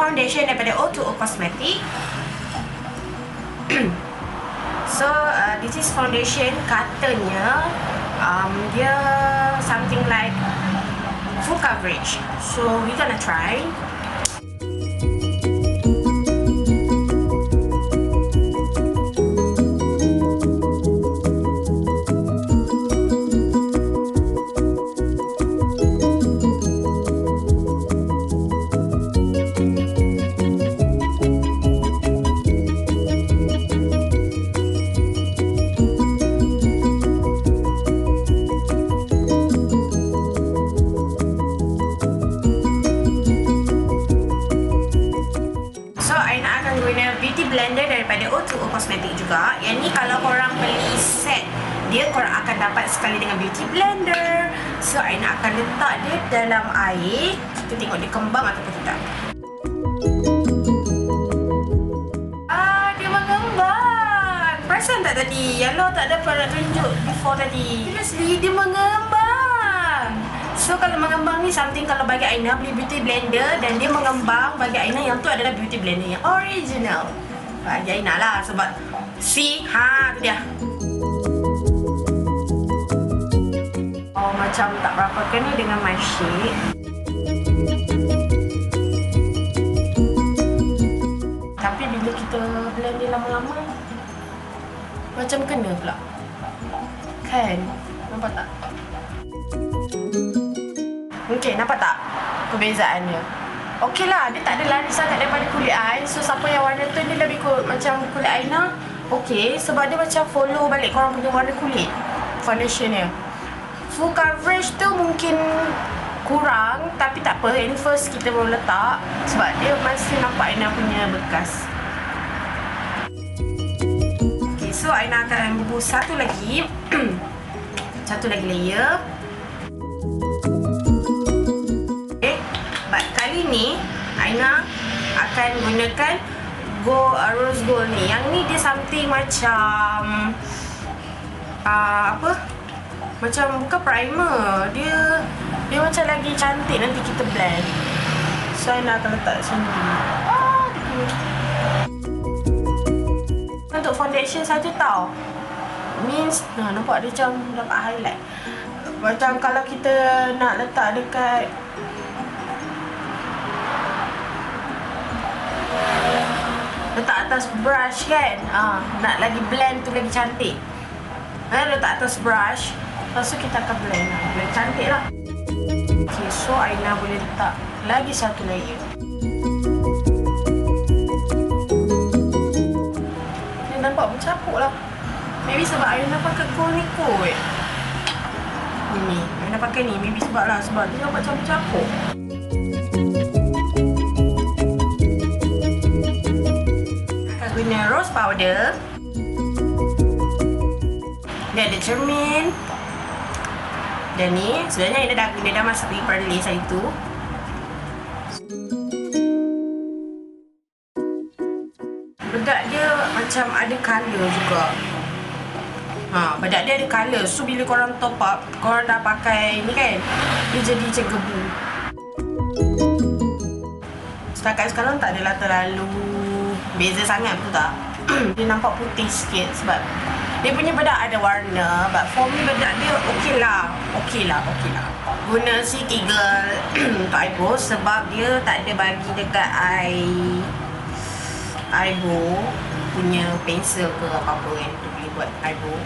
foundation daripada O.Two.O Cosmetic. So this is foundation, katanya dia something like full coverage. So we gonna try. Blender daripada O.Two.O Cosmetic juga. Yang ni kalau korang beli set dia, korang akan dapat sekali dengan beauty blender. So Aina akan letak dia dalam air. Kita tengok dia kembang ataupun tidak. Dia mengembang. Perasan tak tadi? Yellow tak ada pada tunjuk before tadi. Seriously, dia mengembang. So kalau mengembang ni something, kalau bagi Aina beli beauty blender dan dia mengembang, bagi Aina yang tu adalah beauty blender yang original. Bagi Aina lah, sebab see, tu dia. Oh, macam tak berapa kena dengan my shade. Tapi bila kita blend dia lama-lama, macam kena pula. Kan? Nampak tak? Okay, nampak tak perbezaannya? Okey lah, dia tak ada lari sangat daripada kulit I. So siapa yang warna tu, dia lebih macam kulit Aina. Okey, sebab dia macam follow balik korang punya warna kulit foundation dia. Full coverage tu mungkin kurang, tapi tak apa. Ini first kita baru letak, sebab dia masih nampak Aina punya bekas. Okay, so Aina akan bubuh satu lagi satu lagi layer. Kali ni Aina akan gunakan rose gold ni. Yang ni dia something macam apa? Macam bukan primer. Dia macam lagi cantik nanti kita blend. So Aina akan letak sini. Untuk foundation saja tau. Means nampak dia macam dapat highlight. Macam kalau kita nak letak dekat letak atas brush kan, nak lagi blend tu lagi cantik. Letak atas brush, lepas tu kita akan blend. Blend cantik lah. Okay, so Aina boleh letak lagi satu layer. Dia nampak bercapuk lah. Maybe sebab Aina pakai gold ni kot. Ni Aina pakai ni, maybe sebab dia nampak macam bercapuk. Guna rose powder. Dia ada cermin. Dan ni sebenarnya Aina dah masak pergi perlis hari tu. Bedak dia macam ada colour juga. Bedak dia ada colour. So bila korang top up, korang dah pakai ni kan, dia jadi macam gebu. Setakat sekarang tak adalah terlalu beza sangat, betul tak? Dia nampak putih sikit sebab dia punya bedak ada warna. But for me bedak dia okey lah. Guna si Kegel untuk eyebrow sebab dia tak ada bagi dekat eyebrow punya pensel ke apa-apa kan, untuk boleh buat eyebrow.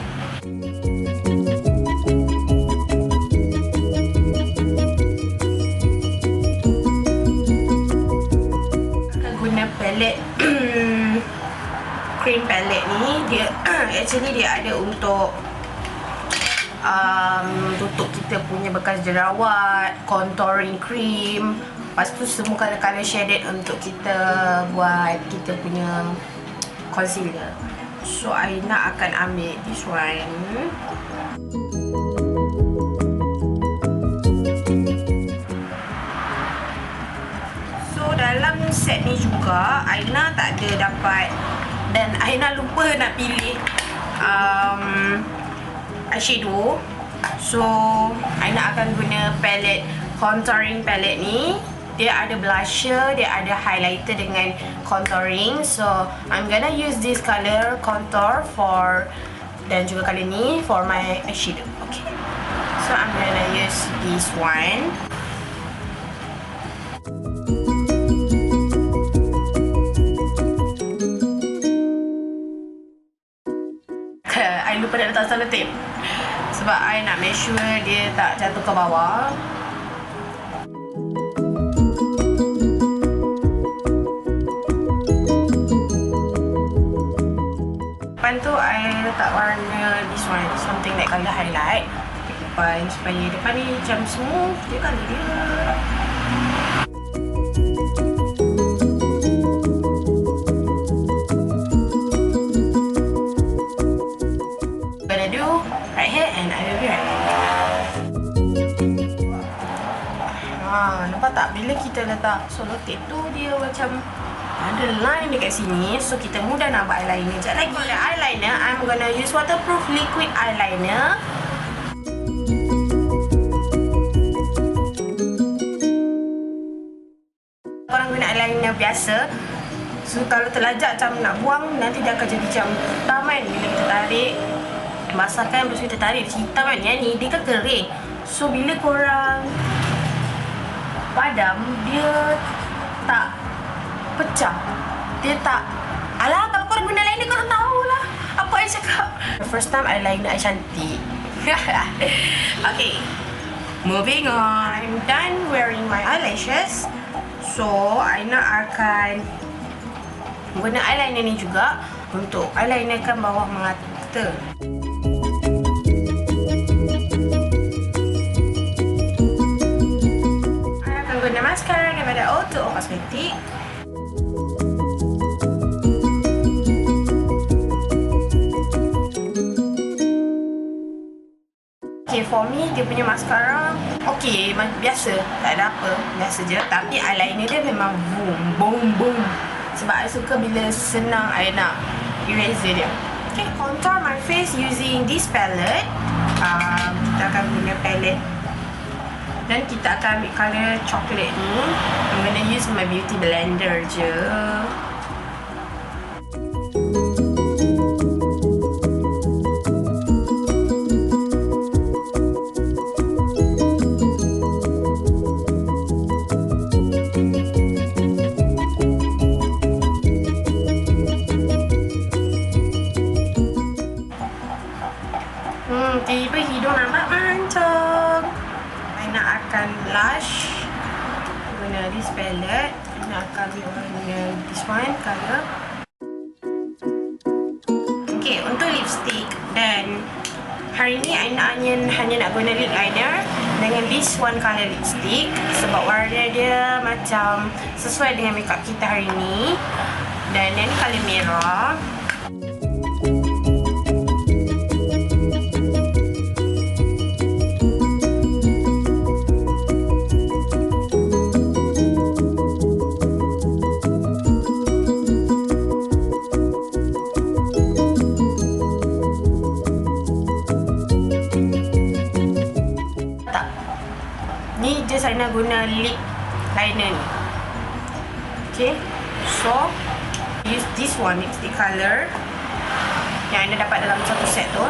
Palette cream palette ni, dia actually dia ada untuk tutup kita punya bekas jerawat, contouring cream, lepas tu semua color shaded untuk kita buat kita punya concealer. So Aina akan ambil this one. Dalam set ni juga Aina tak ada dapat, dan Aina lupa nak pilih eyeshadow. So Aina akan guna palette, contouring palette ni. Dia ada blusher, dia ada highlighter dengan contouring. So I'm gonna use this color contour for, dan juga color ni for my eyeshadow. Okay, so I'm gonna use this one. I lupa nak letak selotip sebab I nak make sure dia tak jatuh ke bawah. Depan tu I letak warna this one, something like color highlight depan, supaya depan ni macam smooth dia color dia. Nampak tak? Bila kita letak selotip tu dia macam ada line dekat sini. So kita mudah nak buat eyeliner. Sekejap lagi for the eyeliner, I'm gonna use waterproof liquid eyeliner. Korang guna eyeliner biasa, so kalau terlajak macam nak buang, nanti dia akan jadi macam hitam kan. Bila kita tarik, basahkan, lepas tu kita tarik dia hitam kan. Yang ni dia kan kering. So bila korang padam, dia tak pecah. Dia tak... Alah, kalau korang guna eyeliner, korang tahulah apa I cakap. First time eyeliner I cantik. Okay, moving on. I'm done wearing my eyelashes. So, Aina akan guna eyeliner ni juga untuk eyelinerkan bawah mata. Guna maskara daripada O.Two.O Cosmetic. Okay, for me dia punya maskara okay, biasa, tak ada apa, biasa je. Tapi eyeliner dia memang boom, boom, boom. Sebab I suka bila senang I nak eraser dia. Okay, contour my face using this palette. Kita akan guna palette dan kita akan ambil colour coklat ni. I'm gonna use my beauty blender je. Tiba hidung nampak mancung. Aina akan blush guna this palette. Aina akan guna this one color. Okay, untuk lipstick, dan hari ni Aina hanya nak guna lip liner dengan this one color lipstick sebab warna dia macam sesuai dengan makeup kita hari ni. Dan yang ni color merah. Ni just Aina guna lip liner ni. Okay, so use this one lipstick color yang Aina dapat dalam satu set tu.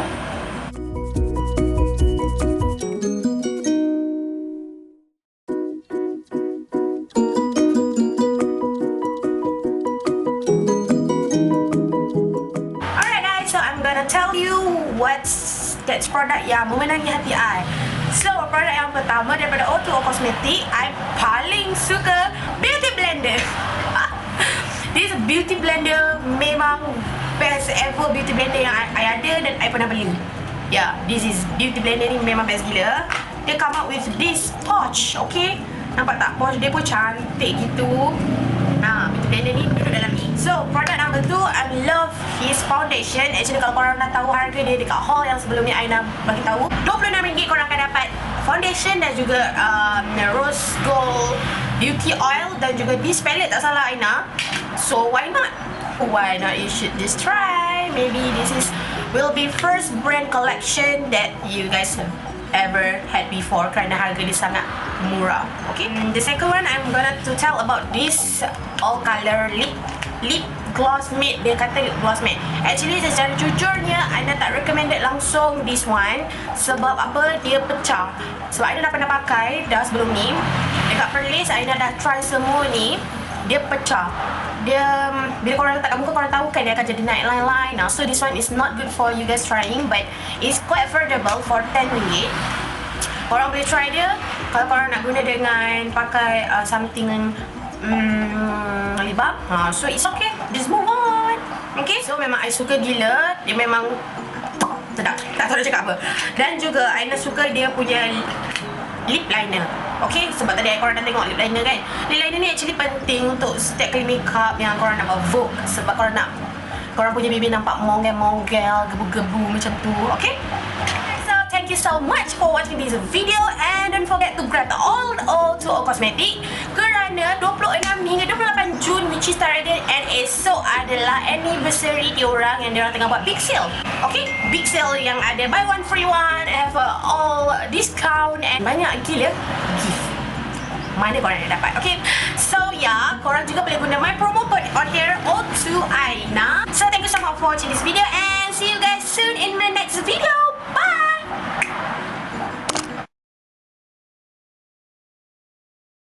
Alright guys, so I'm gonna tell you what's that product yang memenangi hati I. So, produk yang pertama daripada O.Two.O Cosmetic, I paling suka beauty blender. This beauty blender memang best ever beauty blender yang I ada dan I pernah beli. Yeah, this is beauty blender ni memang best gila. Dia come out with this pouch, okay? Nampak tak? Pouch dia pun cantik gitu. Nah, beauty blender ni duduk dalam ni. So, produk number 2, I love his foundation. Actually, kalau korang nak tahu harga dia dekat haul yang sebelum ni Aina bagi tahu, RM26 korang akan dapat foundation dan juga rose gold beauty oil dan juga this palette, tak salah Aina. So, why not? Why not? You should just try. Maybe this will be first brand collection that you guys ever had before kerana harga dia sangat murah. Okay, the second one I'm gonna to tell about this all color lip gloss matte. Dia kata lip gloss matte. Actually secara jujurnya Aina tak recommended langsung this one. Sebab apa? Dia pecah. Sebab Aina dah pernah pakai dah sebelum ni. Dekat Perlis Aina dah try semua ni. Dia pecah. Dia bila korang letak kat muka, korang tahu kan dia akan jadi naik line-line. So this one is not good for you guys trying, but it's quite affordable for RM10. Korang boleh try dia kalau korang nak guna dengan pakai something lip balm. So it's okay, just move on. Okay, so memang I suka gila. Dia memang sedap, tak tahu nak cakap apa. Dan juga Aina suka dia punya lip liner. Okay, sebab tadi korang dah tengok lip liner kan. Lip liner ni actually penting untuk setiap kali makeup yang korang nak buat Vogue. Sebab korang punya bibir nampak monggel-monggel, gebu-gebu macam tu. Okay, so thank you so much for watching this video. And don't forget to grab the old O.Two.O Cosmetic kerana 26 hingga 28 Jun, which is target, and esok adalah anniversary diorang yang diorang tengah buat big sale. Okay, big sale yang ada buy one free one, have all discount and banyak gila gift. Mana korang nak dapat? Okay, so yeah, korang juga boleh guna my promo code on here, O2 Aina. So thank you so much for watching this video and see you guys soon in my next video.